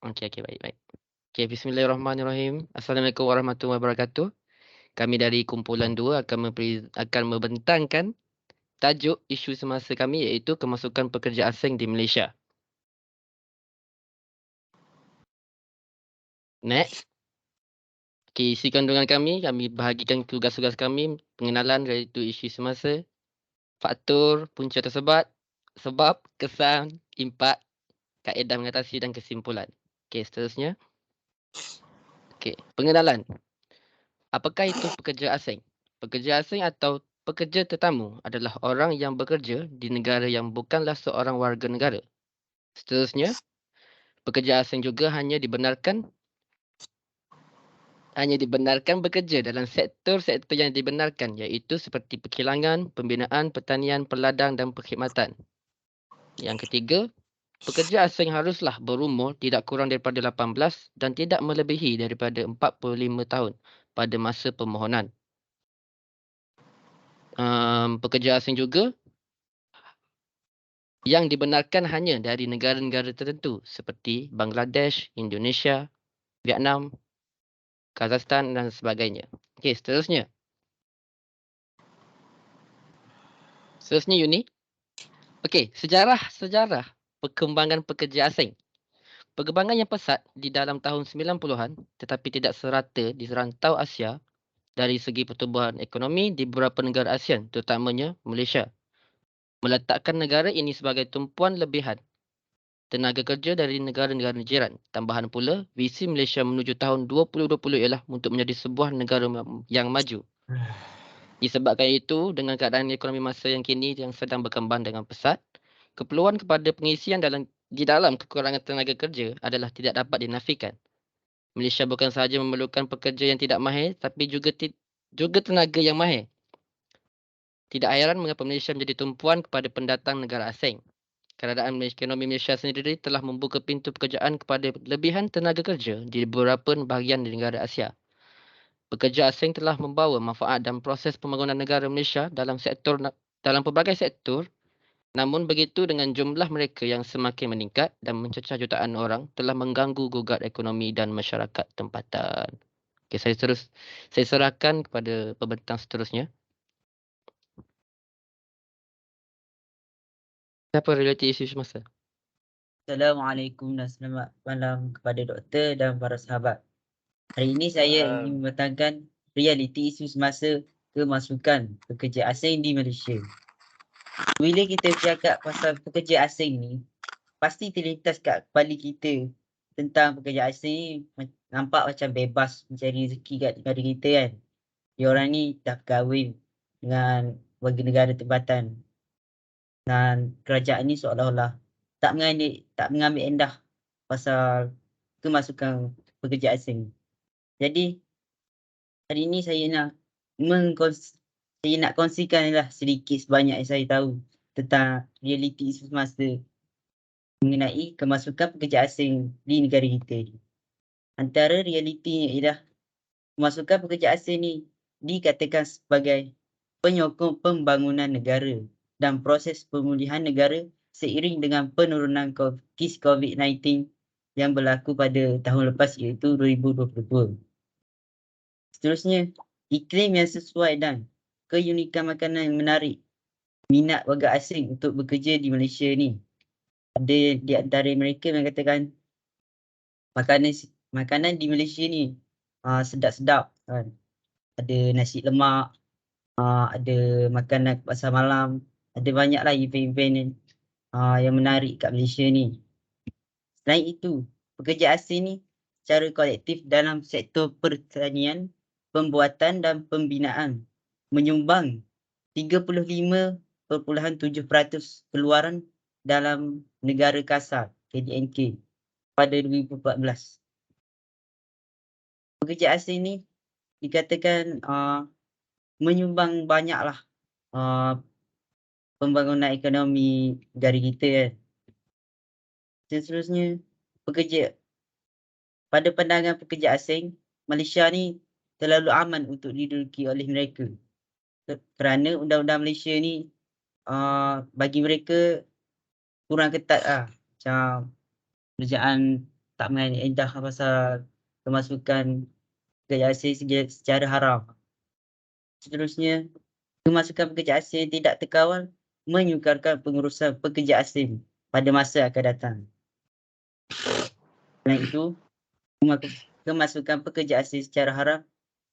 Okey, baik, baik. Okey, bismillahirrahmanirrahim. Assalamualaikum warahmatullahi wabarakatuh. Kami dari kumpulan 2 akan membentangkan tajuk isu semasa kami, iaitu kemasukan pekerja asing di Malaysia. Next. Okey, isi kandungan kami bahagikan tugas-tugas kami, pengenalan iaitu isu semasa, faktor, punca tersebat, sebab, kesan, impak, kaedah mengatasi dan kesimpulan. Okey, seterusnya. Okey, pengenalan. Apakah itu pekerja asing? Pekerja asing atau pekerja tetamu adalah orang yang bekerja di negara yang bukanlah seorang warga negara. Seterusnya, pekerja asing juga hanya dibenarkan bekerja dalam sektor-sektor yang dibenarkan, iaitu seperti perkilangan, pembinaan, pertanian, perladang dan perkhidmatan. Yang ketiga, pekerja asing haruslah berumur tidak kurang daripada 18 dan tidak melebihi daripada 45 tahun pada masa permohonan. Pekerja asing juga yang dibenarkan hanya dari negara-negara tertentu seperti Bangladesh, Indonesia, Vietnam, Kazakhstan dan sebagainya. Okey, seterusnya. Seterusnya Yuni. Okey, sejarah perkembangan pekerja asing. Perkembangan yang pesat di dalam tahun 90-an tetapi tidak serata di serantau Asia dari segi pertumbuhan ekonomi di beberapa negara ASEAN, terutamanya Malaysia, meletakkan negara ini sebagai tumpuan lebihan tenaga kerja dari negara-negara jiran. Tambahan pula, visi Malaysia menuju tahun 2020 ialah untuk menjadi sebuah negara yang maju. Disebabkan itu, dengan keadaan ekonomi masa yang kini yang sedang berkembang dengan pesat, keperluan kepada pengisian di dalam kekurangan tenaga kerja adalah tidak dapat dinafikan. Malaysia bukan sahaja memerlukan pekerja yang tidak mahir, tapi juga tenaga yang mahir. Tidak heran mengapa Malaysia menjadi tumpuan kepada pendatang negara asing. Keadaan ekonomi Malaysia sendiri telah membuka pintu pekerjaan kepada lebihan tenaga kerja di beberapa bahagian di negara Asia. Pekerja asing telah membawa manfaat dan proses pembangunan negara Malaysia dalam pelbagai sektor. Namun begitu, dengan jumlah mereka yang semakin meningkat dan mencecah jutaan orang telah mengganggu gugat ekonomi dan masyarakat tempatan. Okey, saya serahkan kepada pembentang seterusnya. Siapa realiti isu semasa? Assalamualaikum dan selamat malam kepada doktor dan para sahabat. Hari ini saya ingin membentangkan realiti isu semasa kemasukan pekerja asing di Malaysia. Bila kita bercakap pasal pekerja asing ni, pasti terlintas kat kepala kita tentang pekerja asing ni nampak macam bebas mencari rezeki kat negara kita kan. Diorang ni dah berkahwin dengan warga negara tempatan. Dan kerajaan ni seolah-olah tak mengambil endah pasal kemasukan pekerja asing. Jadi hari ini saya nak kongsikanlah sedikit sebanyak yang saya tahu tentang realiti isu semasa mengenai kemasukan pekerja asing di negara kita ni. Antara realitinya ialah kemasukan pekerja asing ni dikatakan sebagai penyokong pembangunan negara dan proses pemulihan negara seiring dengan penurunan kes COVID-19 yang berlaku pada tahun lepas iaitu 2022. Seterusnya, iklim yang sesuai dan keunikan makanan yang menarik minat warga asing untuk bekerja di Malaysia ni. Ada di antara mereka yang katakan makanan di Malaysia ni sedap-sedap kan. Ada nasi lemak, ada makanan pasar malam, ada banyaklah event-event yang menarik kat Malaysia ni. Selain itu, pekerja asing ni secara kolektif dalam sektor pertanian, pembuatan dan pembinaan menyumbang 35.7% keluaran dalam negara kasar KDNK pada 2014. Pekerja asing ni dikatakan menyumbang banyaklah pembangunan ekonomi negara kita kan. Dan seterusnya, pada pandangan pekerja asing, Malaysia ni terlalu aman untuk diduduki oleh mereka. Kerana undang-undang Malaysia ni bagi mereka kurang ketat lah. Macam kerajaan tak mengedah pasal kemasukan pekerja asing secara haram. Seterusnya, kemasukan pekerja asing yang tidak terkawal menyukarkan pengurusan pekerja asing pada masa akan datang. Selain itu, kemasukan pekerja asing secara haram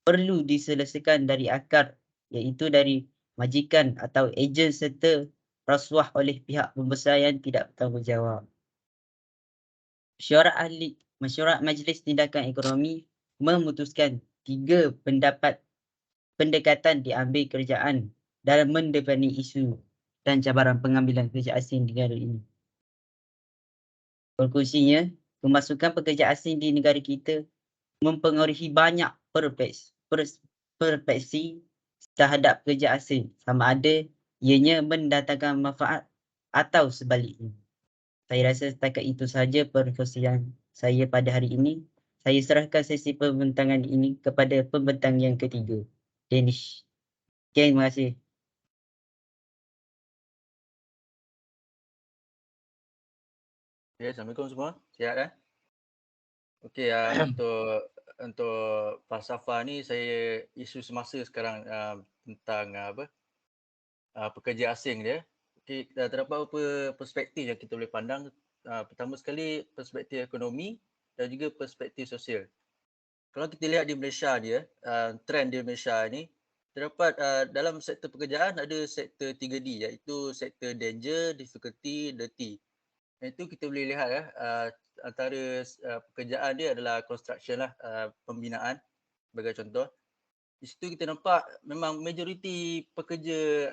perlu diselesaikan dari akar, iaitu dari majikan atau ejen serta rasuah oleh pihak pembesar yang tidak bertanggungjawab. Mesyuarat Majlis Tindakan Ekonomi memutuskan 3 pendekatan diambil kerajaan dalam mendepani isu dan cabaran pengambilan kerja asing di negara ini. Konklusinya, kemasukan pekerja asing di negara kita mempengaruhi banyak persepsi terhadap pekerja asing, sama ada ianya mendatangkan manfaat atau sebaliknya. Saya rasa setakat itu sahaja perkongsian saya pada hari ini. Saya serahkan sesi pembentangan ini kepada pembentang yang ketiga, Danish. Okay, terima kasih. Okay, Assalamualaikum semua. Sihat kan? Okey, untuk falsafah ni saya isu semasa sekarang tentang pekerja asing dia. Okey, terdapat beberapa perspektif yang kita boleh pandang. Pertama sekali perspektif ekonomi dan juga perspektif sosial. Kalau kita lihat di Malaysia dia, trend di Malaysia ni, terdapat dalam sektor pekerjaan ada sektor 3D, iaitu sektor danger, difficulty, dirty. Itu kita boleh lihat antara pekerjaan dia adalah construction lah, pembinaan sebagai contoh. Di situ kita nampak memang majoriti pekerja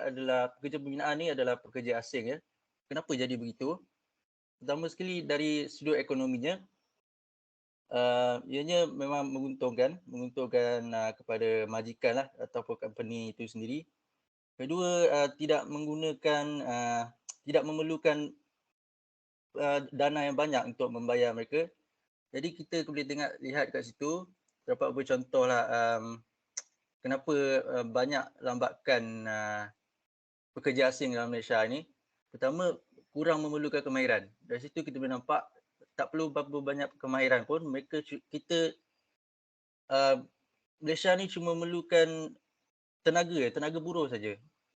pembinaan ni adalah pekerja asing ya. Kenapa jadi begitu? Pertama sekali dari sudut ekonominya, ianya memang menguntungkan kepada majikan lah ataupun company itu sendiri. Kedua, tidak memerlukan dana yang banyak untuk membayar mereka. Jadi kita boleh lihat kat situ dapat bercontoh lah kenapa banyak lambakan pekerja asing dalam Malaysia ni. Pertama, kurang memerlukan kemahiran. Dari situ kita boleh nampak tak perlu berapa banyak kemahiran pun Malaysia ni cuma memerlukan tenaga buruh saja.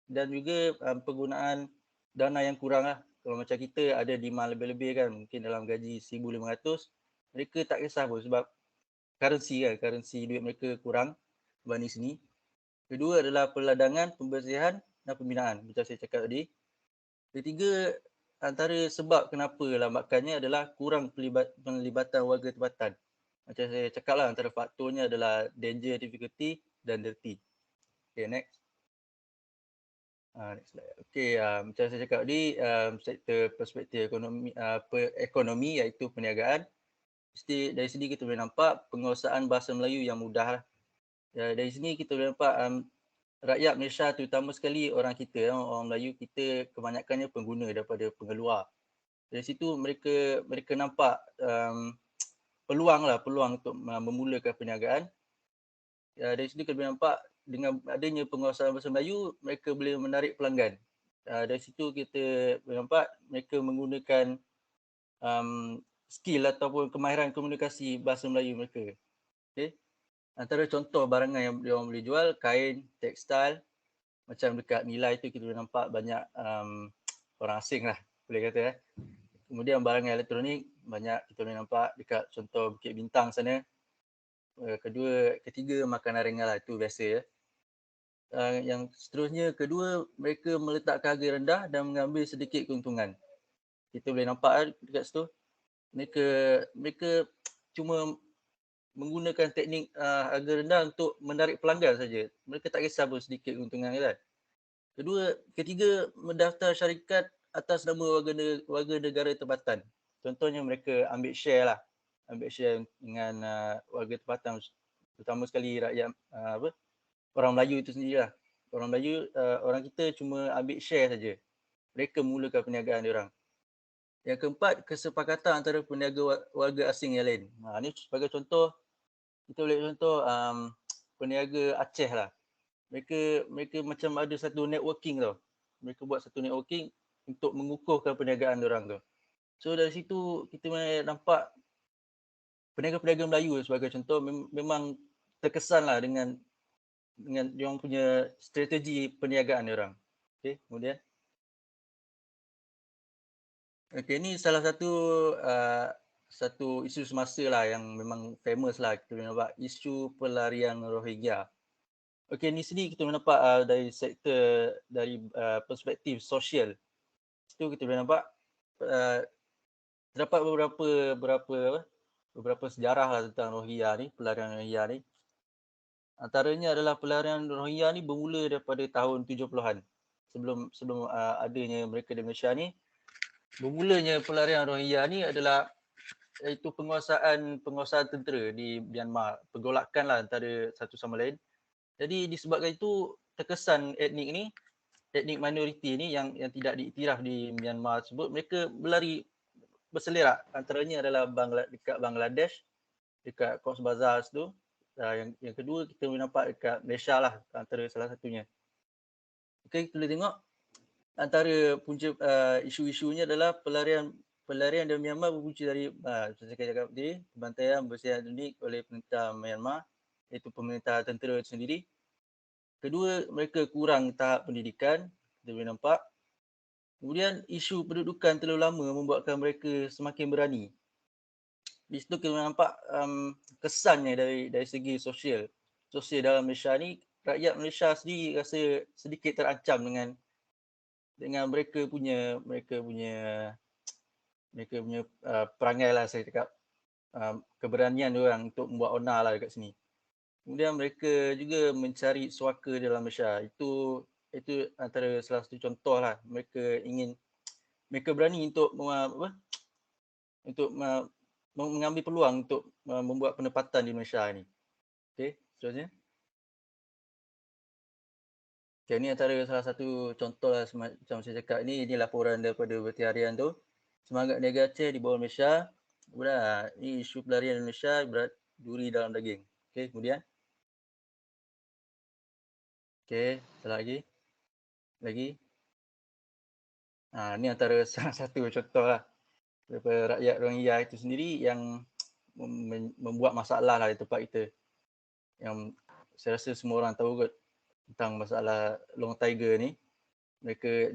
Dan juga penggunaan dana yang kurang lah. Kalau macam kita ada demand lebih-lebih kan, mungkin dalam gaji 1,500, mereka tak kisah pun sebab currency duit mereka kurang berbanding sini. Kedua adalah peladangan, pembersihan dan pembinaan macam saya cakap tadi. Ketiga, antara sebab kenapa lambakannya adalah kurang pelibatan warga tempatan. Macam saya cakap lah, antara faktornya adalah danger, difficulty dan dirty. Okay, next. Next slide. Okay, macam saya cakap tadi, sektor perspektif ekonomi iaitu perniagaan. Dari sini kita boleh nampak penguasaan bahasa Melayu yang mudah lah. Dari sini kita boleh nampak rakyat Malaysia terutama sekali orang Melayu kita kebanyakannya pengguna daripada pengeluar. Dari situ mereka nampak peluang untuk memulakan perniagaan. Dari sini kita boleh nampak dengan adanya penguasaan bahasa Melayu, mereka boleh menarik pelanggan. Dari situ kita boleh nampak mereka menggunakan skill ataupun kemahiran komunikasi bahasa Melayu mereka. Okay. Antara contoh barangan yang diorang boleh jual, kain, tekstil, macam dekat Nilai tu kita boleh nampak banyak orang asing lah, boleh kata. Kemudian barangan elektronik, banyak kita boleh nampak dekat contoh Bukit Bintang sana. Ketiga makanan ringan lah, itu biasa ya. Yang seterusnya, kedua, mereka meletakkan harga rendah dan mengambil sedikit keuntungan. Kita boleh nampak dekat situ, mereka cuma menggunakan teknik harga rendah untuk menarik pelanggan saja. Mereka tak kisah pun sedikit keuntungan kan. Ketiga, mendaftar syarikat atas nama warga negara tempatan. Contohnya mereka ambil share dengan warga tempatan, terutama sekali rakyat orang Melayu itu sendirilah. Orang Melayu, orang kita cuma ambil share saja. Mereka mulakan perniagaan diorang. Yang keempat, kesepakatan antara peniaga warga asing yang lain. Ini sebagai contoh, kita boleh contoh peniaga Aceh lah. Mereka macam ada satu networking tau. Mereka buat satu networking untuk mengukuhkan perniagaan diorang tu. So dari situ kita nampak peniaga-peniaga Melayu sebagai contoh memang terkesanlah dengan diorang punya strategi perniagaan diorang. Okey, kemudian. Okey, ni salah satu isu semasa lah yang memang famous lah, kita boleh nampak isu pelarian Rohingya. Okey, ni sini kita boleh nampak dari sektor, dari perspektif sosial. Situ kita boleh nampak terdapat beberapa sejarah lah tentang Rohingya ni, pelarian Rohingya ni. Antaranya adalah pelarian Rohingya ni bermula daripada tahun 70-an. Sebelum adanya mereka di Malaysia ni, bermulanya pelarian Rohingya ni adalah iaitu penguasaan tentera di Myanmar, pergolakan lah antara satu sama lain. Jadi disebabkan itu terkesan etnik minoriti ni yang tidak diiktiraf di Myanmar tersebut, mereka berselerak, antaranya adalah dekat Bangladesh, dekat Cox's Bazar tu. Yang kedua kita boleh nampak dekat Malaysia lah, antara salah satunya. Okey, kita boleh tengok antara punca isu-isunya adalah pelarian dari Myanmar berpunca dari saya cakap tadi, pembantaian bersih etnik oleh pemerintah Myanmar, iaitu pemerintah tentera itu sendiri. Kedua, mereka kurang tahap pendidikan, kita boleh nampak. Kemudian isu pendudukan terlalu lama membuatkan mereka semakin berani. Di situ kita boleh nampak kesannya dari segi sosial dalam Malaysia ni, rakyat Malaysia sendiri rasa sedikit terancam dengan mereka punya perangai lah, saya cakap keberanian diorang untuk membuat onar lah dekat sini. Kemudian mereka juga mencari suaka dalam Malaysia. Itu antara salah satu contoh lah. Mereka berani untuk mengambil peluang untuk membuat penempatan di Malaysia ni. Okey, seterusnya. Okay, ni antara salah satu contoh lah, macam saya cakap ni laporan daripada Berti Harian tu. Semangat niaga Aceh di bawah Malaysia. Kemudian ni isu pelarian Malaysia, berat duri dalam daging. Okey, kemudian. Okey, lagi. Ni antara salah satu contoh lah daripada rakyat Rohingya itu sendiri yang membuat masalah lah di tempat kita. Yang saya rasa semua orang tahu kot tentang masalah Long Tiger ni.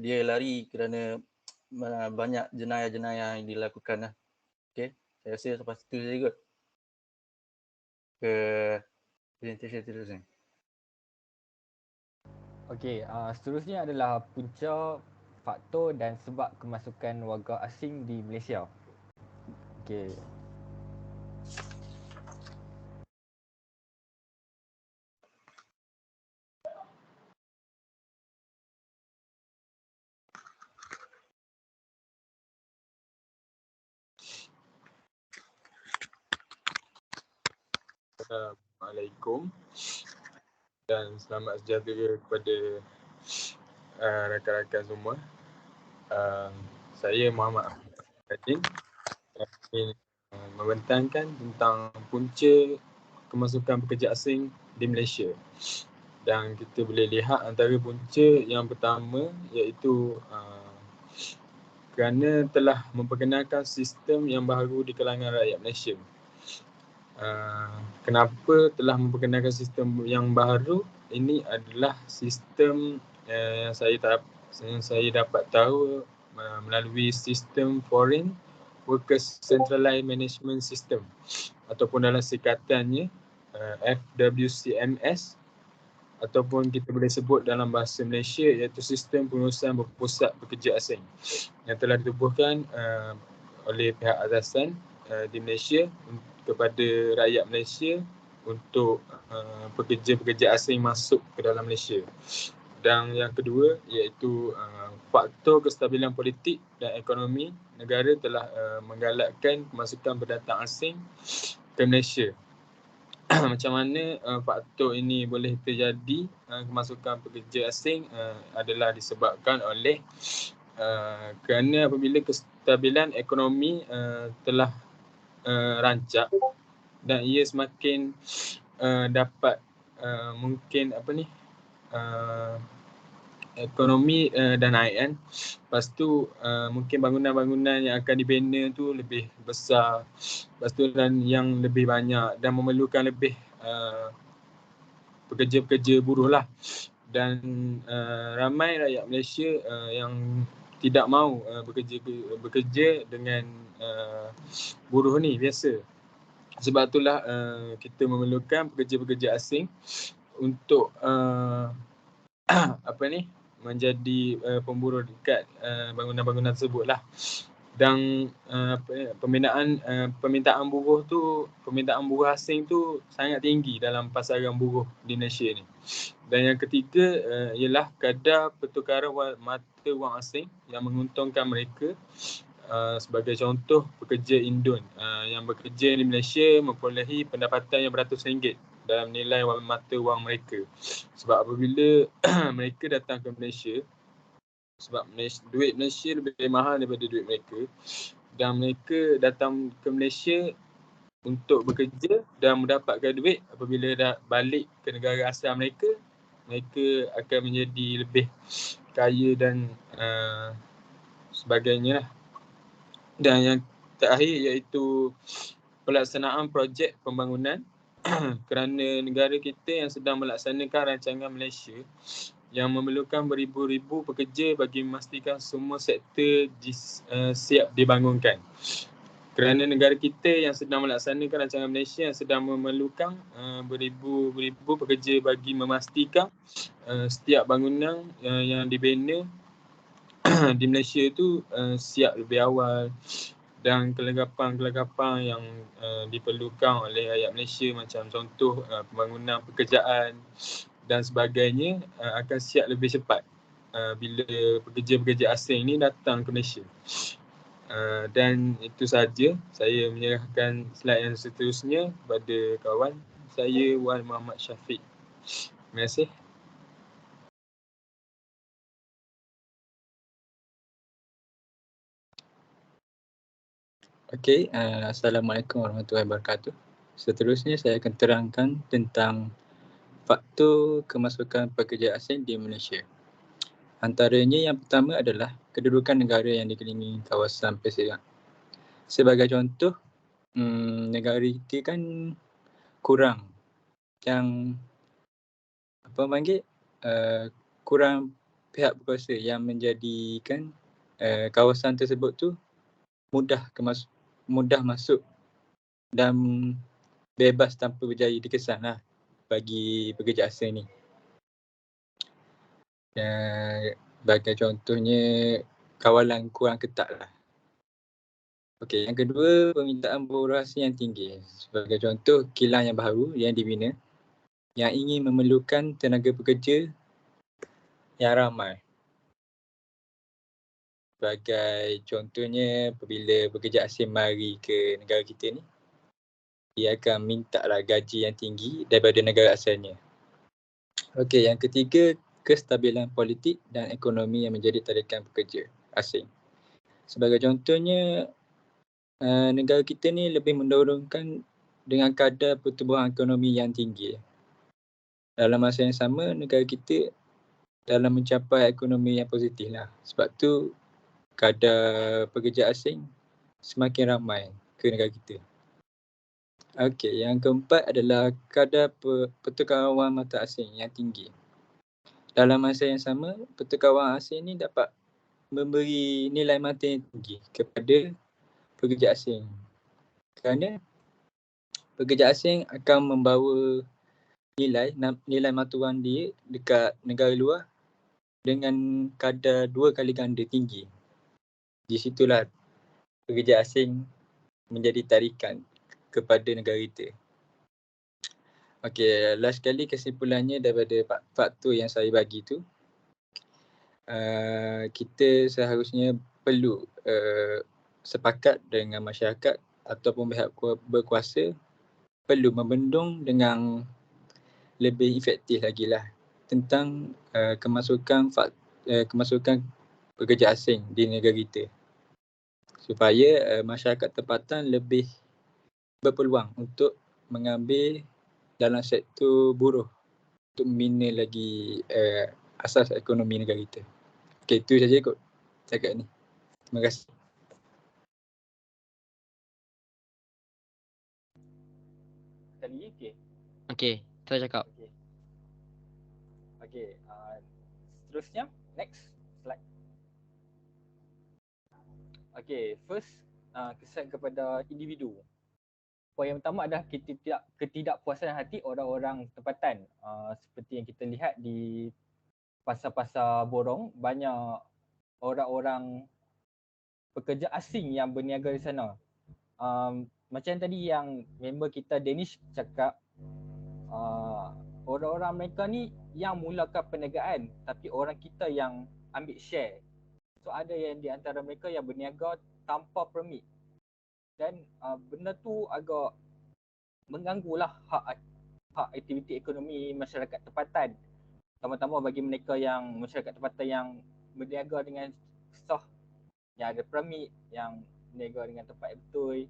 Dia lari kerana banyak jenayah-jenayah yang dilakukan lah. Okey, saya rasa sampai situ saja kot. Ke presentation terusnya. Okey, seterusnya adalah punca, faktor dan sebab kemasukan warga asing di Malaysia. Okey. Assalamualaikum dan selamat sejahtera kepada rakan-rakan semua. Saya Muhammad Hajin ingin membentangkan tentang punca kemasukan pekerja asing di Malaysia. Dan kita boleh lihat antara punca yang pertama iaitu kerana telah memperkenalkan sistem yang baru di kalangan rakyat Malaysia. Kenapa telah memperkenalkan sistem yang baru? Ini adalah sistem yang saya dapat tahu melalui sistem Foreign Workers Centralized Management System ataupun dalam singkatannya FWCMS, ataupun kita boleh sebut dalam bahasa Malaysia iaitu sistem pengurusan berpusat pekerja asing yang telah ditubuhkan oleh pihak atasan di Malaysia kepada rakyat Malaysia untuk pekerja-pekerja asing masuk ke dalam Malaysia. Dan yang kedua iaitu faktor kestabilan politik dan ekonomi negara telah menggalakkan kemasukan pendatang asing ke Malaysia. Macam mana faktor ini boleh terjadi, kemasukan pekerja asing adalah disebabkan oleh kerana apabila kestabilan ekonomi telah rancak dan ia semakin dapat ekonomi dah naik kan. Lepas tu mungkin bangunan-bangunan yang akan dibina tu lebih besar. Lepas tu dan yang lebih banyak dan memerlukan lebih pekerja-pekerja buruh lah. Dan ramai rakyat Malaysia yang tidak mahu bekerja dengan buruh ni biasa. Sebab itulah kita memerlukan pekerja-pekerja asing untuk menjadi pemburuh dekat bangunan-bangunan tersebut lah. Dan permintaan buruh asing tu sangat tinggi dalam pasaran buruh di Malaysia ni. Dan yang ketiga ialah kadar pertukaran mata wang asing yang menguntungkan mereka. Sebagai contoh, pekerja Indon yang bekerja di Malaysia memperolehi pendapatan yang beratus ringgit dalam nilai mata wang mereka. Sebab apabila mereka datang ke Malaysia, sebab duit Malaysia lebih mahal daripada duit mereka, dan mereka datang ke Malaysia untuk bekerja dan mendapatkan duit, apabila dah balik ke negara asal mereka, mereka akan menjadi lebih kaya dan sebagainya lah. Dan yang terakhir iaitu pelaksanaan projek pembangunan kerana negara kita yang sedang melaksanakan rancangan Malaysia yang memerlukan beribu-ribu pekerja bagi memastikan semua sektor siap dibangunkan. Kerana negara kita yang sedang melaksanakan rancangan Malaysia yang sedang memerlukan beribu-ribu pekerja bagi memastikan setiap bangunan yang dibina di Malaysia tu siap lebih awal, dan kelengkapan yang diperlukan oleh rakyat Malaysia macam contoh pembangunan pekerjaan dan sebagainya akan siap lebih cepat bila pekerja-pekerja asing ni datang ke Malaysia. Dan itu sahaja, saya menyerahkan slide yang seterusnya kepada kawan saya, Wan Muhammad Syafiq. Terima kasih. Okey, Assalamualaikum warahmatullahi wabarakatuh. Seterusnya saya akan terangkan tentang faktor kemasukan pekerja asing di Malaysia. Antaranya yang pertama adalah kedudukan negara yang dikelilingi kawasan Pasifik. Sebagai contoh, negara kita kan kurang kurang pihak berkuasa yang menjadikan kawasan tersebut tu mudah masuk dan bebas tanpa berjaya dikesan lah bagi pekerja asing ni. Sebagai contohnya, kawalan kurang ketat lah. Okey, yang kedua, permintaan buruh asing yang tinggi. Sebagai contoh, kilang yang baru yang dibina yang ingin memerlukan tenaga pekerja yang ramai. Sebagai contohnya, apabila pekerja asing mari ke negara kita ni, dia akan minta lah gaji yang tinggi daripada negara asalnya. Okey, yang ketiga, kestabilan politik dan ekonomi yang menjadi tarikan pekerja asing. Sebagai contohnya, negara kita ni lebih mendorongkan dengan kadar pertumbuhan ekonomi yang tinggi. Dalam masa yang sama, negara kita dalam mencapai ekonomi yang positif lah. Sebab tu kadar pekerja asing semakin ramai ke negara kita. Okey, yang keempat adalah kadar pertukaran wang mata asing yang tinggi. Dalam masa yang sama, pertukaran wang asing ni dapat memberi nilai mata yang tinggi kepada pekerja asing. Kerana pekerja asing akan membawa nilai mata wang dia dekat negara luar dengan kadar 2 kali ganda tinggi. Di situlah pekerja asing menjadi tarikan kepada negara kita. Okey, last sekali kesimpulannya daripada faktor yang saya bagi tu, kita seharusnya perlu sepakat dengan masyarakat ataupun pihak berkuasa perlu membendung dengan lebih efektif lagi lah tentang kemasukan pekerja asing di negara kita, supaya masyarakat tempatan lebih berpeluang untuk mengambil dalam sektor buruh untuk membina lagi asas ekonomi negara kita. Okey, itu saja kot cakap ni. Terima kasih. Tadi okey. Okey, saya cakap. Okey. Okey, seterusnya next slide. Okey, first kesan kepada individu. Poin yang pertama adalah ketidakpuasan hati orang-orang tempatan. Seperti yang kita lihat di pasar-pasar borong, banyak orang-orang pekerja asing yang berniaga di sana. Macam tadi yang member kita Danish cakap, orang-orang mereka ni yang mulakan perniagaan, tapi orang kita yang ambil share. So ada yang di antara mereka yang berniaga tanpa permit. Dan benda tu agak mengganggulah hak aktiviti ekonomi masyarakat tempatan. Terutama bagi mereka yang masyarakat tempatan yang berniaga dengan sah, yang ada permit, yang berniaga dengan tempat yang betul.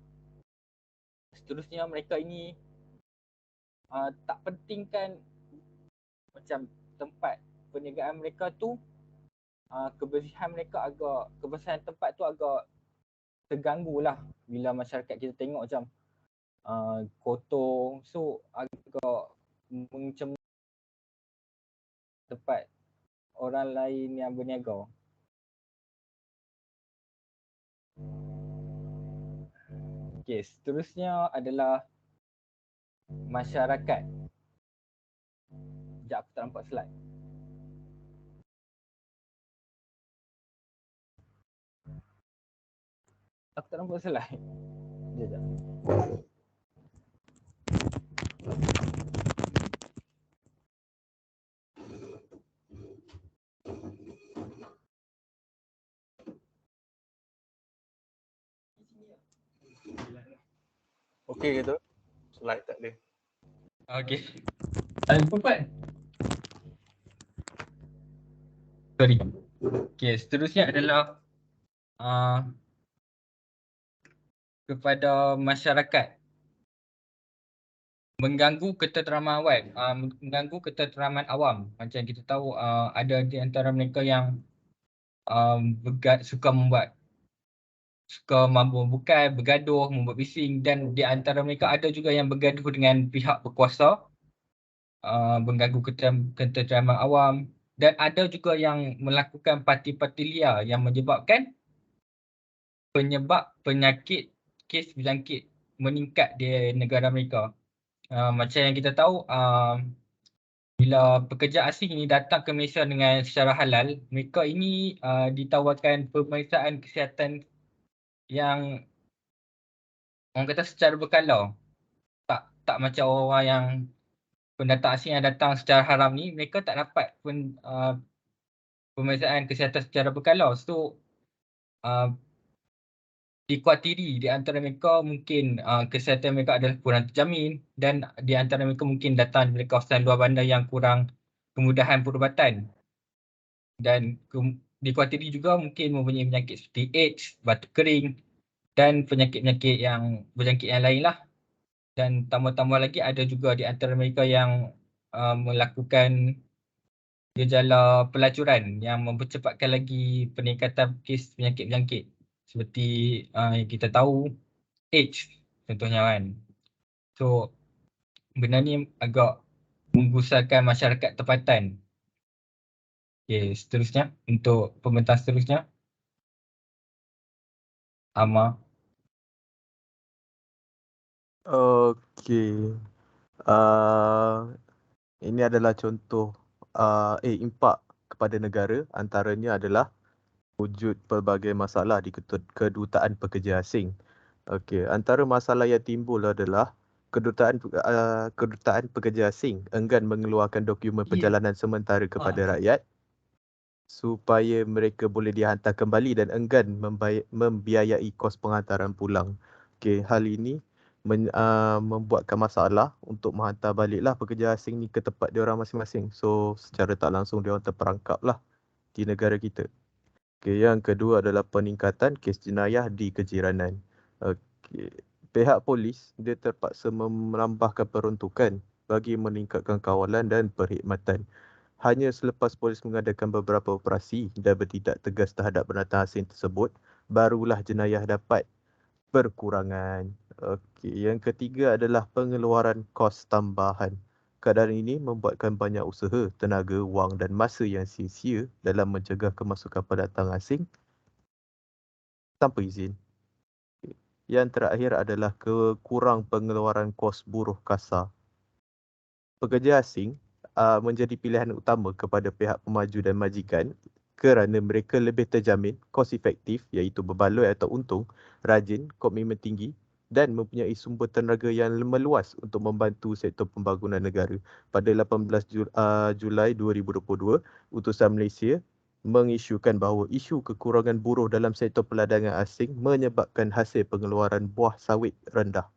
Seterusnya mereka ini tak pentingkan macam tempat perniagaan mereka tu, kebersihan tempat tu agak terganggu lah bila masyarakat kita tengok macam kotor, so agak mencemar tempat orang lain yang berniaga. Okey, seterusnya adalah masyarakat. Sekejap, aku tak nampak slide. Aku tak nampak slide. Sekejap. Okey ke tu? Slide tak ada. Okey. Empat. Sorry. Okey, seterusnya adalah kepada masyarakat. Mengganggu ketenteraman awam, mengganggu ketenteraman awam. Macam kita tahu ada di antara mereka yang suka membukai, bergaduh, membuat bising, dan di antara mereka ada juga yang bergaduh dengan pihak berkuasa, mengganggu ketenteraman awam, dan ada juga yang melakukan parti-parti liar yang menyebabkan penyakit kes berjangkit meningkat di negara mereka. Macam yang kita tahu, bila pekerja asing ini datang ke Malaysia dengan secara halal, mereka ini ditawarkan pemeriksaan kesihatan yang orang kata secara berkala. Tak macam orang yang pendatang asing yang datang secara haram ni, mereka tak dapat pemeriksaan kesihatan secara berkala. So dikuatiri di antara mereka mungkin kesihatan mereka adalah kurang terjamin, dan di antara mereka mungkin datang dari kawasan luar bandar yang kurang kemudahan perubatan, dan dikuatiri juga mungkin mempunyai penyakit seperti AIDS, batuk kering, dan penyakit-penyakit yang berjangkit yang lain lah. Dan tambah-tambah lagi ada juga di antara mereka yang melakukan gejala pelacuran yang mempercepatkan lagi peningkatan kes penyakit berjangkit. Seperti yang kita tahu, AIDS contohnya kan. So benda ni agak menggusarkan masyarakat tempatan. Okay, seterusnya untuk pembentang seterusnya, Ama. Okey. Ini adalah contoh impak kepada negara, antaranya adalah wujud pelbagai masalah di kedutaan pekerja asing. Okey, antara masalah yang timbul adalah kedutaan pekerja asing enggan mengeluarkan dokumen perjalanan sementara kepada rakyat supaya mereka boleh dihantar kembali, dan enggan membiayai kos penghantaran pulang. Okey, hal ini membuatkan masalah untuk menghantar baliklah pekerja asing ni ke tempat diorang masing-masing. So secara tak langsung diorang terperangkaplah di negara kita. Okey, yang kedua adalah peningkatan kes jenayah di kejiranan. Okey, pihak polis dia terpaksa menambahkan peruntukan bagi meningkatkan kawalan dan perkhidmatan. Hanya selepas polis mengadakan beberapa operasi dan bertindak tegas terhadap pendatang asing tersebut, barulah jenayah dapat berkurangan. Okey, yang ketiga adalah pengeluaran kos tambahan. Keadaan ini membuatkan banyak usaha, tenaga, wang dan masa yang sia-sia dalam mencegah kemasukan pendatang asing tanpa izin. Yang terakhir adalah kurang pengeluaran kos buruh kasar. Pekerja asing menjadi pilihan utama kepada pihak pemaju dan majikan kerana mereka lebih terjamin, kos efektif iaitu berbaloi atau untung, rajin, komitmen tinggi dan mempunyai sumber tenaga yang meluas untuk membantu sektor pembangunan negara. Pada 18 Julai 2022, Utusan Malaysia mengisyukan bahawa isu kekurangan buruh dalam sektor perdagangan asing menyebabkan hasil pengeluaran buah sawit rendah.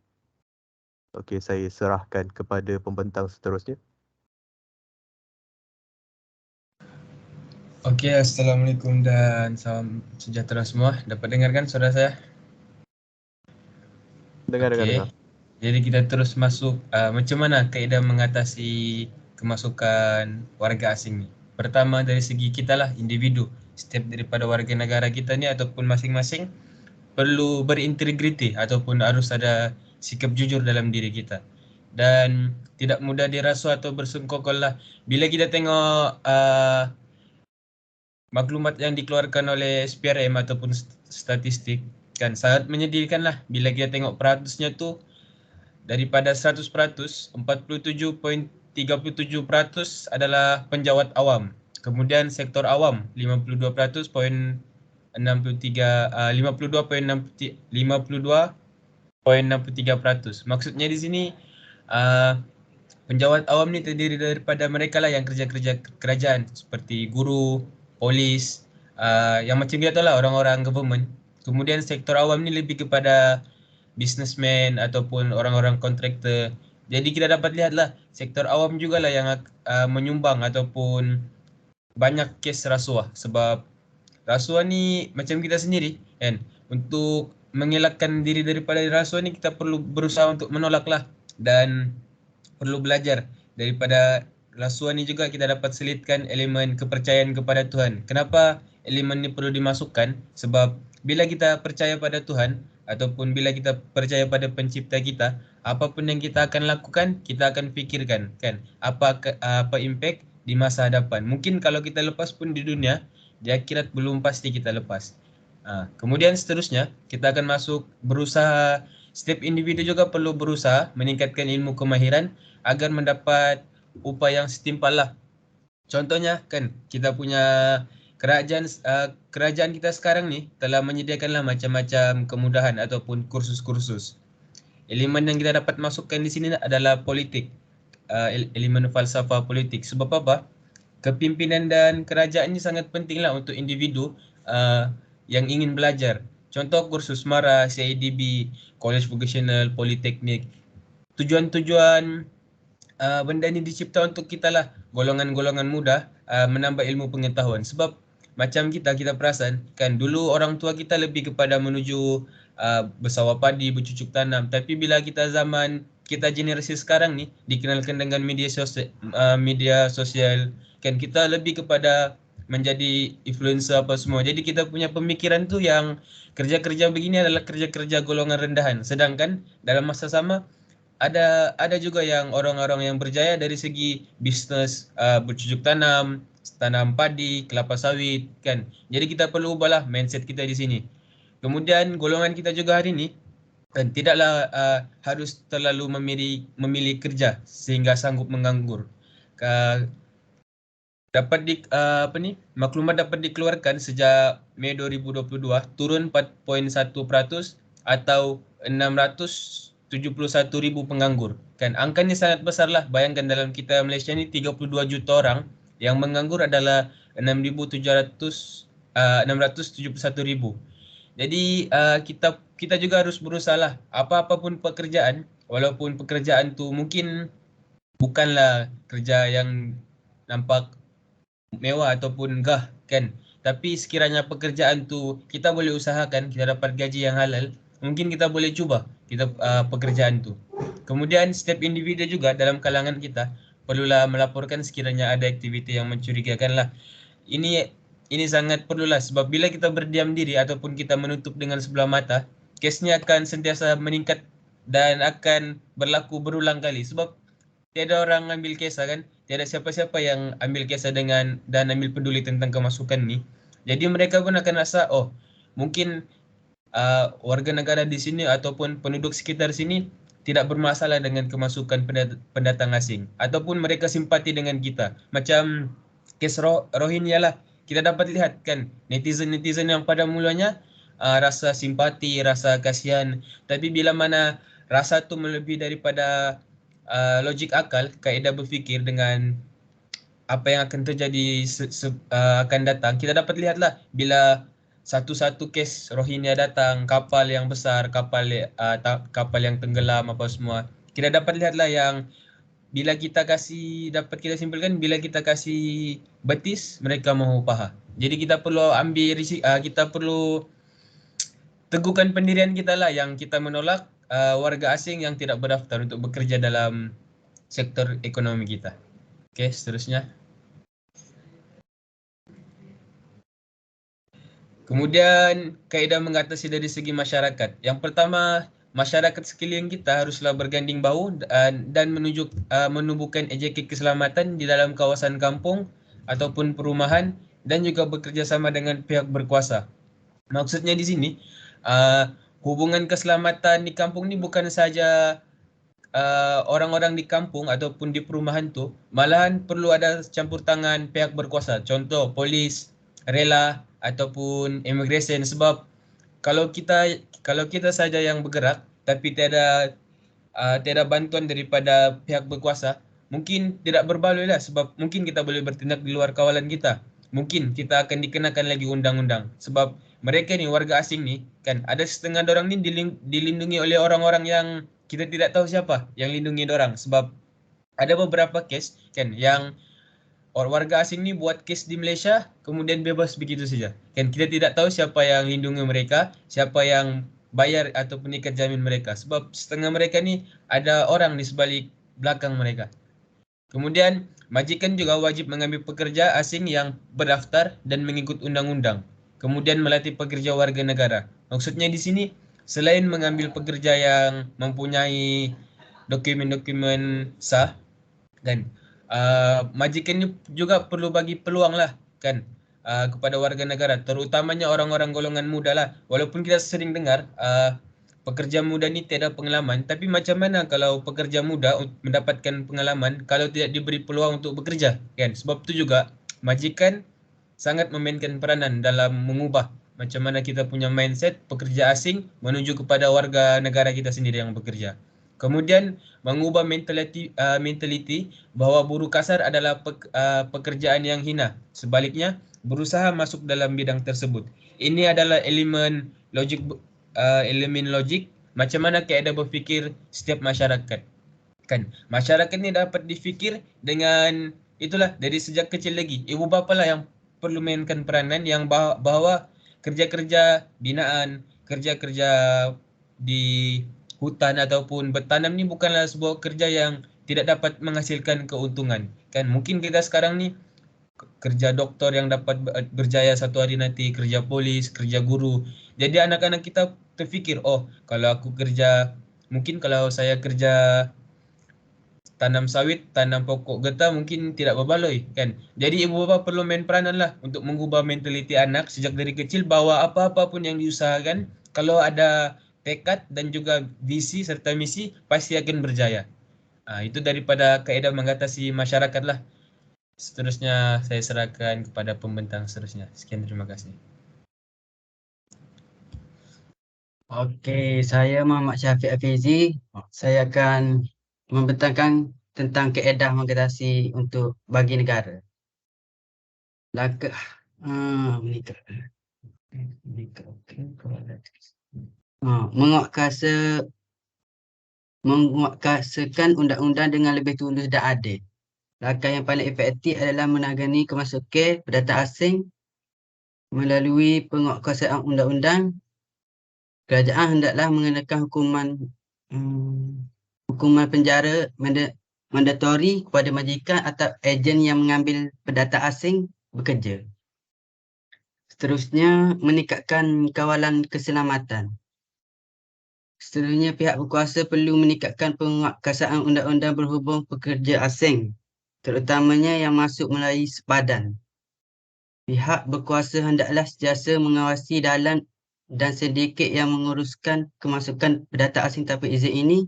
Okey, saya serahkan kepada pembentang seterusnya. Okey, Assalamualaikum dan salam sejahtera semua. Dapat dengarkan suara saya? Dengar. Jadi kita terus masuk macam mana kaedah mengatasi kemasukan warga asing ni. Pertama dari segi kita lah, individu. Setiap daripada warga negara kita ni ataupun masing-masing perlu berintegriti ataupun harus ada sikap jujur dalam diri kita. Dan tidak mudah dirasuah atau bersungkokol lah. Bila kita tengok maklumat yang dikeluarkan oleh SPRM ataupun statistik, kan sangat menyedihkan lah bila kita tengok peratusnya tu daripada 100%, 47.37% adalah penjawat awam. Kemudian sektor awam 52.63 52.63%. Maksudnya di sini penjawat awam ni terdiri daripada mereka lah yang kerja-kerja kerajaan seperti guru, polis, yang macam dia tu lah, orang-orang government. Kemudian sektor awam ni lebih kepada businessman ataupun orang-orang kontraktor. Jadi kita dapat lihatlah sektor awam jugalah yang menyumbang ataupun banyak kes rasuah, sebab rasuah ni macam kita sendiri kan, untuk mengelakkan diri daripada rasuah ni kita perlu berusaha untuk menolaklah dan perlu belajar daripada rasuah ni. Juga kita dapat selitkan elemen kepercayaan kepada Tuhan. Kenapa elemen ni perlu dimasukkan? Sebab bila kita percaya pada Tuhan ataupun bila kita percaya pada pencipta kita, apapun yang kita akan lakukan, kita akan fikirkan kan apa impact di masa hadapan. Mungkin kalau kita lepas pun di dunia, di akhirat belum pasti kita lepas. Kemudian seterusnya kita akan masuk berusaha. Setiap individu juga perlu berusaha meningkatkan ilmu kemahiran agar mendapat upah yang setimpal lah. Contohnya kan kita punya kerajaan kita sekarang ni telah menyediakanlah macam-macam kemudahan ataupun kursus-kursus. Elemen yang kita dapat masukkan di sini adalah politik, elemen falsafah politik. Sebab apa? Kepimpinan dan kerajaan ini sangat pentinglah untuk individu yang ingin belajar. Contoh kursus MARA, CIDB, College Vocational, Politeknik. Tujuan benda ni dicipta untuk kita lah, golongan-golongan muda menambah ilmu pengetahuan. Sebab macam kita perasan kan, dulu orang tua kita lebih kepada menuju bersawah padi, bercucuk tanam. Tapi bila kita zaman kita generasi sekarang ni dikenalkan dengan media sosial kan, kita lebih kepada menjadi influencer apa semua. Jadi kita punya pemikiran tu yang kerja-kerja begini adalah kerja-kerja golongan rendahan. Sedangkan dalam masa sama ada juga yang orang-orang yang berjaya dari segi bisnes, bercucuk tanam, tanam padi, kelapa sawit kan. Jadi kita perlu ubahlah mindset kita di sini. Kemudian golongan kita juga hari ini kan tidaklah harus terlalu memilih kerja sehingga sanggup menganggur. Maklumat dapat dikeluarkan sejak Mei 2022 turun 4.1% atau 671,000 penganggur. Kan angkanya sangat besar lah. Bayangkan dalam kita Malaysia ni 32 juta orang, yang menganggur adalah 671,000. Jadi kita juga harus berusaha lah, apa-apapun pekerjaan, walaupun pekerjaan tu mungkin bukanlah kerja yang nampak mewah ataupun megah kan, tapi sekiranya pekerjaan tu kita boleh usahakan, kita dapat gaji yang halal, mungkin kita boleh cuba kita pekerjaan tu. Kemudian setiap individu juga dalam kalangan kita perlulah melaporkan sekiranya ada aktiviti yang mencurigakan lah. Ini sangat perlulah sebab bila kita berdiam diri ataupun kita menutup dengan sebelah mata, kesnya akan sentiasa meningkat dan akan berlaku berulang kali sebab tiada orang ambil kisah kan, tiada siapa-siapa yang ambil kisah dan ambil peduli tentang kemasukan ni. Jadi mereka pun akan rasa oh mungkin warga negara di sini ataupun penduduk sekitar sini tidak bermasalah dengan kemasukan pendatang asing ataupun mereka simpati dengan kita. Macam kes Rohingya lah, kita dapat lihat kan netizen yang pada mulanya rasa simpati, rasa kasihan, tapi bila mana rasa tu melebihi daripada logik akal, kaedah berfikir dengan apa yang akan terjadi akan datang, kita dapat lihatlah bila satu-satu kes Rohingya datang, kapal yang besar, kapal yang tenggelam apa semua, kita dapat lihatlah yang bila kita dapat kita simpulkan, bila kita kasih betis, mereka mahu paha. Jadi kita perlu ambil kita perlu teguhkan pendirian kita lah yang kita menolak warga asing yang tidak berdaftar untuk bekerja dalam sektor ekonomi kita. Oke, seterusnya. Kemudian kaedah mengatasi dari segi masyarakat. Yang pertama, masyarakat sekeliling kita haruslah berganding bahu dan menumbuhkan ejeki keselamatan di dalam kawasan kampung ataupun perumahan dan juga bekerja sama dengan pihak berkuasa. Maksudnya di sini hubungan keselamatan di kampung ni bukan saja orang-orang di kampung ataupun di perumahan tu, malahan perlu ada campur tangan pihak berkuasa. Contoh polis, rela ataupun immigration sebab kalau kita saja yang bergerak tapi tiada bantuan daripada pihak berkuasa, mungkin tidak berbaloi lah sebab mungkin kita boleh bertindak di luar kawalan kita. Mungkin kita akan dikenakan lagi undang-undang sebab mereka ni warga asing ni kan ada setengah orang ni dilindungi oleh orang-orang yang kita tidak tahu siapa yang lindungi orang sebab ada beberapa kes kan yang warga asing ni buat kes di Malaysia kemudian bebas begitu saja. Kan kita tidak tahu siapa yang lindungi mereka, siapa yang bayar ataupun ikat jamin mereka sebab setengah mereka ni ada orang di sebalik belakang mereka. Kemudian majikan juga wajib mengambil pekerja asing yang berdaftar dan mengikut undang-undang. Kemudian melatih pekerja warga negara. Maksudnya di sini selain mengambil pekerja yang mempunyai dokumen-dokumen sah kan, majikan juga perlu bagi peluang lah kan kepada warga negara, terutamanya orang-orang golongan muda lah. Walaupun kita sering dengar pekerja muda ni tiada pengalaman, tapi macam mana kalau pekerja muda mendapatkan pengalaman kalau tidak diberi peluang untuk bekerja kan? Sebab itu juga majikan sangat memainkan peranan dalam mengubah macam mana kita punya mindset pekerja asing menuju kepada warga negara kita sendiri yang bekerja. Kemudian mengubah mentaliti bahawa buruh kasar adalah pekerjaan yang hina. Sebaliknya, berusaha masuk dalam bidang tersebut. Ini adalah elemen logik macam mana kaedah berfikir setiap masyarakat. Kan, masyarakat ni dapat difikir dengan itulah dari sejak kecil lagi. Ibu bapa lah yang perlu mainkan peranan yang bahawa kerja-kerja binaan, kerja-kerja di hutan ataupun bertanam ni bukanlah sebuah kerja yang tidak dapat menghasilkan keuntungan. Kan mungkin kita sekarang ni kerja doktor yang dapat berjaya satu hari nanti, kerja polis, kerja guru. Jadi anak-anak kita terfikir, oh kalau aku kerja, mungkin kalau saya kerja tanam sawit, tanam pokok getah mungkin tidak berbaloi kan. Jadi ibu bapa perlu main peranan lah untuk mengubah mentaliti anak sejak dari kecil bahawa apa-apa pun yang diusahakan kalau ada tekad dan juga visi serta misi pasti akan berjaya. Itu daripada kaedah mengatasi masyarakat lah. Seterusnya saya serahkan kepada pembentang seterusnya. Sekian, terima kasih. Okey, saya Muhammad Syafiq Hafizi. Saya akan membentangkan tentang kaedah mengatasi untuk bagi negara. Menguatkan undang-undang dengan lebih tundus dan adil. Langkah yang paling efektif adalah menangani kemasukan pendatang asing melalui penguatkuasaan undang-undang. Kerajaan hendaklah mengenakan hukuman penjara mandatori kepada majikan atau ejen yang mengambil perdata asing bekerja. Seterusnya, meningkatkan kawalan keselamatan. Seterusnya, pihak berkuasa perlu meningkatkan penguatkuasaan undang-undang berhubung pekerja asing, terutamanya yang masuk melalui sepadan. Pihak berkuasa hendaklah sentiasa mengawasi dalan dan sedikit yang menguruskan kemasukan perdata asing tanpa izin ini.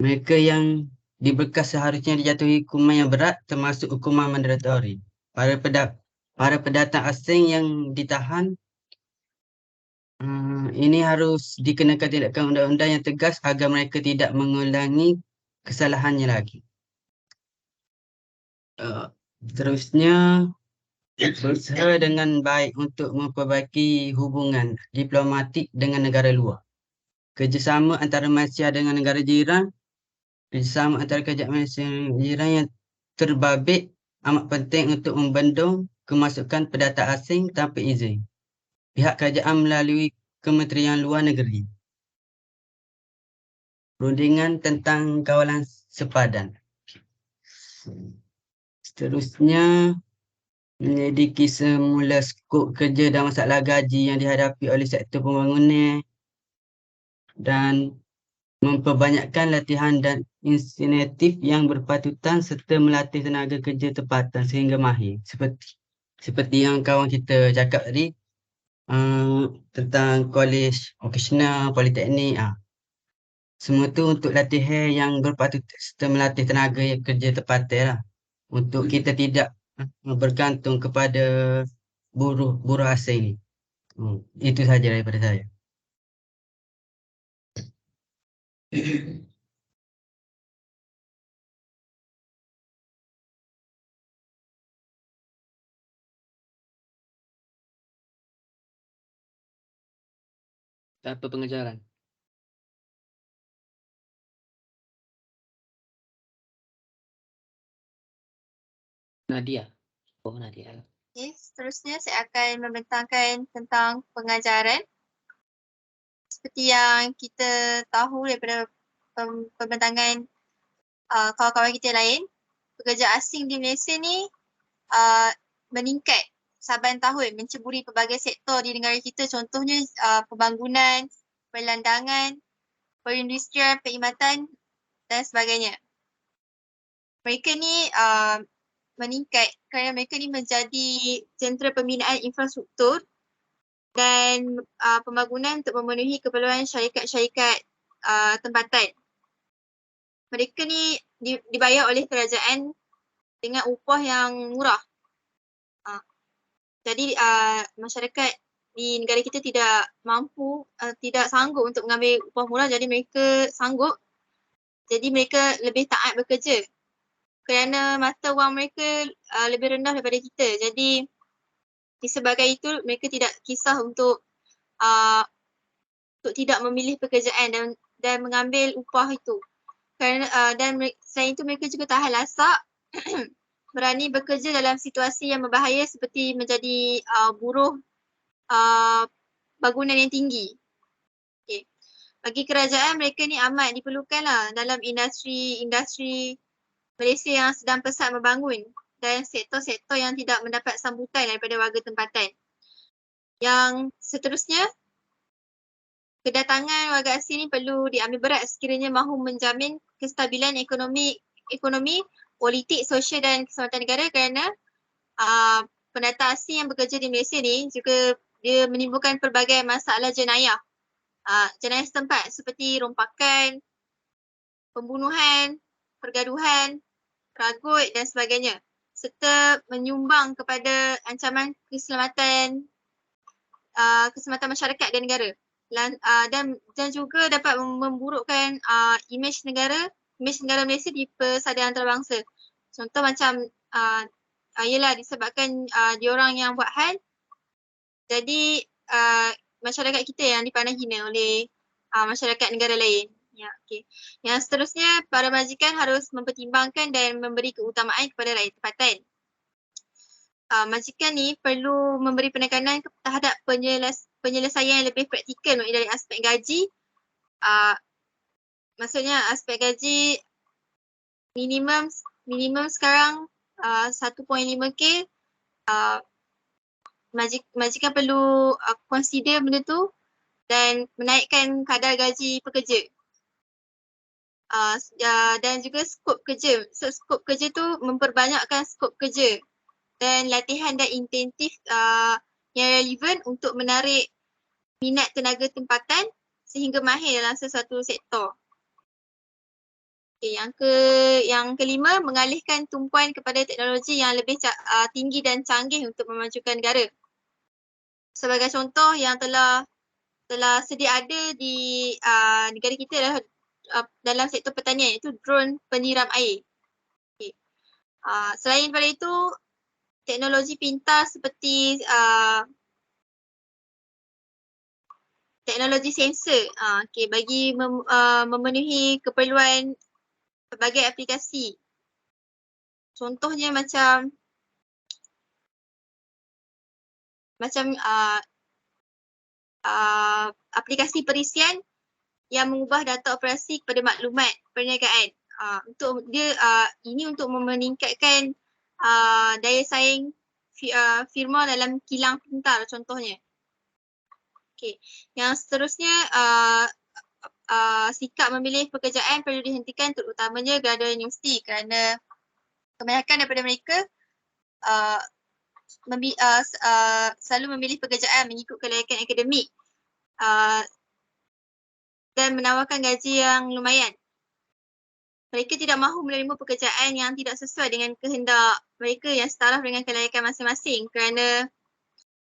Mereka yang diberkas seharusnya dijatuhi hukuman yang berat termasuk hukuman mandatori. Para pendatang asing yang ditahan ini harus dikenakan tindakan undang-undang yang tegas agar mereka tidak mengulangi kesalahannya lagi. Seterusnya, berusaha dengan baik untuk memperbaiki hubungan diplomatik dengan negara luar. Kerjasama antara Malaysia dengan negara jiran, kerjasama antara kerajaan Malaysia dengan jiran yang terbabit amat penting untuk membendung kemasukan perdata asing tanpa izin pihak kerajaan melalui Kementerian Luar Negeri. Perundingan tentang kawalan sepadan. Seterusnya, menyelidiki semula skop kerja dan masalah gaji yang dihadapi oleh sektor pembangunan dan memperbanyakkan latihan dan insentif yang berpatutan serta melatih tenaga kerja tempatan sehingga mahir. Seperti yang kawan kita cakap tadi tentang kolej, vocational, politeknik. Semua tu untuk latihan yang berpatutan serta melatih tenaga kerja tempatan lah. Untuk kita tidak bergantung kepada buruh asing ni. Itu sahaja daripada saya. Tanpa pengejaran. Nadia. Oh, Nadia. Okay, seterusnya saya akan membentangkan tentang pengajaran. Seperti yang kita tahu daripada pembentangan kawan-kawan kita lain, pekerja asing di Malaysia ni meningkat saban tahun, menceburi pelbagai sektor di negara kita. Contohnya pembangunan, perlandangan, perindustrian, perkhidmatan dan sebagainya. Mereka ni meningkat kerana mereka ni menjadi jentera pembinaan infrastruktur dan pembangunan untuk memenuhi keperluan syarikat-syarikat tempatan. Mereka ni dibayar oleh kerajaan dengan upah yang murah. Jadi masyarakat di negara kita tidak mampu, tidak sanggup untuk mengambil upah murah, jadi mereka sanggup. Jadi mereka lebih taat bekerja kerana mata wang mereka lebih rendah daripada kita. Jadi disebabkan itu mereka tidak kisah untuk tidak memilih pekerjaan dan mengambil upah itu. Kerana dan selain itu mereka juga tahan lasak berani bekerja dalam situasi yang berbahaya seperti menjadi buruh bangunan yang tinggi. Okay. Bagi kerajaan, mereka ni amat diperlukan lah dalam industri Malaysia yang sedang pesat membangun dan sektor-sektor yang tidak mendapat sambutan daripada warga tempatan. Yang seterusnya, kedatangan warga asing ni perlu diambil berat sekiranya mahu menjamin kestabilan ekonomi, politik, sosial dan keselamatan negara kerana pendatang asing yang bekerja di Malaysia ni juga dia menimbulkan pelbagai masalah jenayah. Jenayah setempat seperti rompakan, pembunuhan, pergaduhan, ragut dan sebagainya, serta menyumbang kepada ancaman keselamatan masyarakat dan negara. Dan juga dapat memburukkan imej negara Malaysia di persada antarabangsa. Contoh macam ialah disebabkan diorang yang buat hal, jadi masyarakat kita yang dipandang hina oleh masyarakat negara lain. Ya, okay. Yang seterusnya, para majikan harus mempertimbangkan dan memberi keutamaan kepada rakyat tempatan. Majikan ni perlu memberi penekanan terhadap penyelesaian yang lebih praktikal dari aspek gaji. maksudnya aspek gaji minimum sekarang 1.5K. Majikan perlu consider benda tu dan menaikkan kadar gaji pekerja. Dan juga skop kerja. So, skop kerja tu memperbanyakkan skop kerja dan latihan dan insentif yang relevan untuk menarik minat tenaga tempatan sehingga mahir dalam sesuatu sektor. Okay, yang kelima, mengalihkan tumpuan kepada teknologi yang lebih tinggi dan canggih untuk memajukan negara. Sebagai contoh yang telah sedia ada di negara kita adalah dalam sektor pertanian, iaitu drone penyiram air. Okay. Selain daripada itu, teknologi pintar seperti teknologi sensor bagi memenuhi keperluan pelbagai aplikasi. Contohnya macam aplikasi perisian yang mengubah data operasi kepada maklumat perniagaan. Ini untuk meningkatkan daya saing firma dalam kilang pintar contohnya. Okay. Yang seterusnya, sikap memilih pekerjaan perlu dihentikan terutamanya graduan universiti kerana kebanyakan daripada mereka selalu memilih pekerjaan mengikut kelayakan akademik dan menawarkan gaji yang lumayan. Mereka tidak mahu menerima pekerjaan yang tidak sesuai dengan kehendak mereka yang setaraf dengan kelayakan masing-masing kerana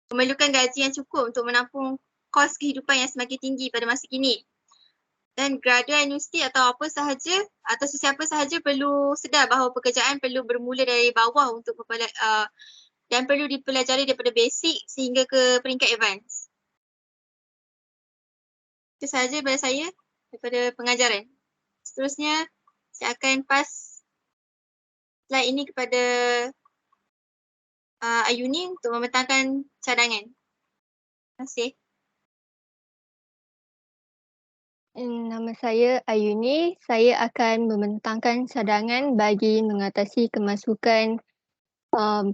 memerlukan gaji yang cukup untuk menampung kos kehidupan yang semakin tinggi pada masa kini. Dan graduan universiti atau sesiapa sahaja perlu sedar bahawa pekerjaan perlu bermula dari bawah dan perlu dipelajari daripada basic sehingga ke peringkat advance. Itu sahaja daripada saya daripada pengajaran. Seterusnya saya akan pass slide ini kepada Ayuni untuk membentangkan cadangan. Terima kasih. Nama saya Ayuni. Saya akan membentangkan cadangan bagi mengatasi kemasukan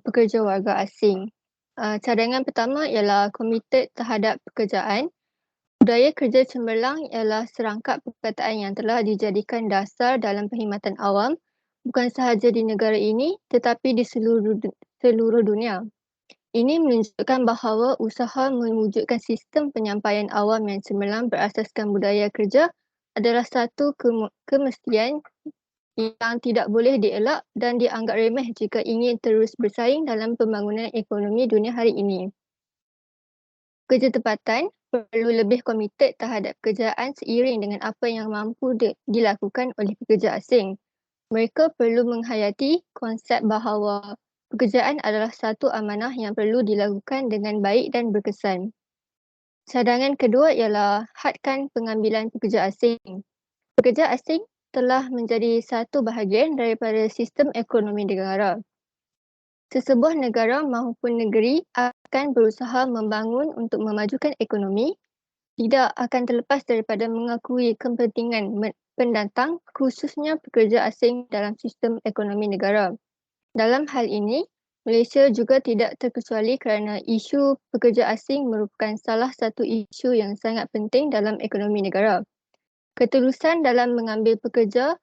pekerja warga asing. Cadangan pertama ialah komited terhadap pekerjaan. Budaya kerja cemerlang ialah serangkap perkataan yang telah dijadikan dasar dalam perkhidmatan awam, bukan sahaja di negara ini tetapi di seluruh dunia. Ini menunjukkan bahawa usaha mewujudkan sistem penyampaian awam yang cemerlang berasaskan budaya kerja adalah satu kemestian yang tidak boleh dielak dan dianggap remeh jika ingin terus bersaing dalam pembangunan ekonomi dunia hari ini. Kerja tempatan perlu lebih komited terhadap pekerjaan seiring dengan apa yang mampu dilakukan oleh pekerja asing. Mereka perlu menghayati konsep bahawa pekerjaan adalah satu amanah yang perlu dilakukan dengan baik dan berkesan. Cadangan kedua ialah hadkan pengambilan pekerja asing. Pekerja asing telah menjadi satu bahagian daripada sistem ekonomi negara. Sesebuah negara maupun negeri akan berusaha membangun untuk memajukan ekonomi, tidak akan terlepas daripada mengakui kepentingan pendatang khususnya pekerja asing dalam sistem ekonomi negara. Dalam hal ini, Malaysia juga tidak terkecuali kerana isu pekerja asing merupakan salah satu isu yang sangat penting dalam ekonomi negara. Ketulusan dalam mengambil pekerja,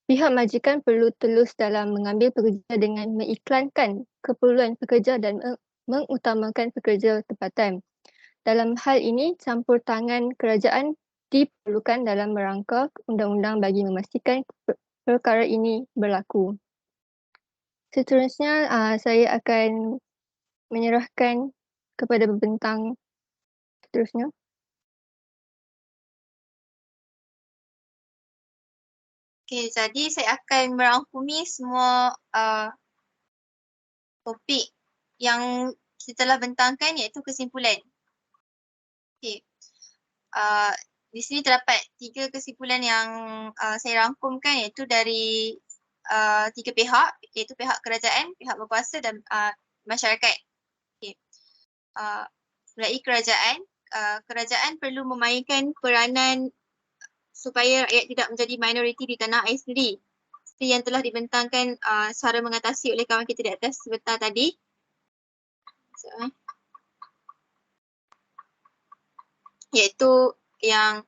pihak majikan perlu telus dalam mengambil pekerja dengan mengiklankan keperluan pekerja dan mengutamakan pekerja tempatan. Dalam hal ini, campur tangan kerajaan diperlukan dalam merangka undang-undang bagi memastikan perkara ini berlaku. Seterusnya, saya akan menyerahkan kepada pembentang seterusnya. Okay, jadi saya akan merangkumi semua topik yang kita telah bentangkan iaitu kesimpulan. Okay. Di sini terdapat 3 kesimpulan yang saya rangkumkan iaitu dari 3 pihak iaitu pihak kerajaan, pihak berkuasa dan masyarakat. Okay. Mulai kerajaan perlu memainkan peranan supaya rakyat tidak menjadi minoriti di tanah air sendiri. Seperti yang telah dibentangkan cara mengatasi oleh kawan kita di atas sebentar tadi. Iaitu yang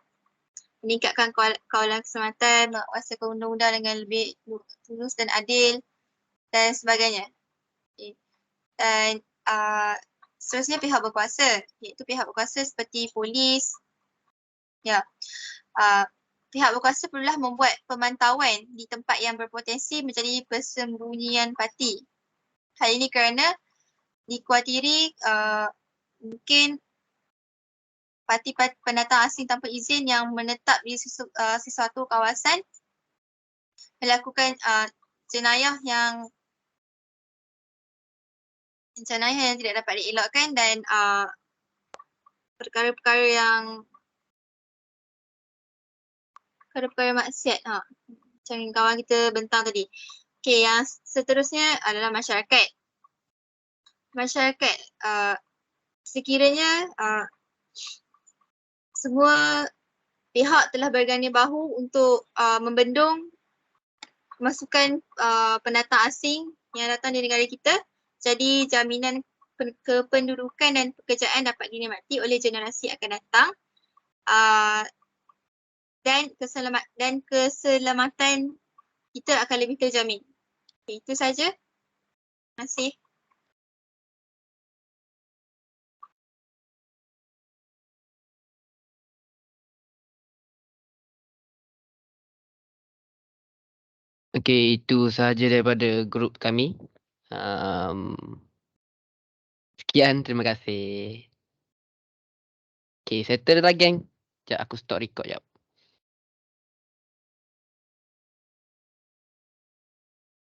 meningkatkan kawalan keselamatan, menguasakan undang-undang dengan lebih lurus dan adil dan sebagainya. Okay. Dan seterusnya pihak berkuasa, iaitu pihak berkuasa seperti polis. Ya, pihak berkuasa perlulah membuat pemantauan di tempat yang berpotensi menjadi persembunyian parti. Hal ini kerana dikhawatiri mungkin parti-parti pendatang asing tanpa izin yang menetap di sesuatu kawasan melakukan jenayah yang tidak dapat dielakkan dan perkara-perkara maksiat macam yang kawan kita bentang tadi. Okey, yang seterusnya adalah masyarakat. Masyarakat sekiranya semua pihak telah berganding bahu untuk membendung masukan pendatang asing yang datang di negara kita, jadi jaminan kependudukan dan pekerjaan dapat dinikmati oleh generasi akan datang dan keselamatan kita akan lebih terjamin. Okay, itu saja. Terima kasih. Okey, itu sahaja daripada grup kami. Sekian, terima kasih. Okey, settle dah geng. Sekejap aku stop record jap.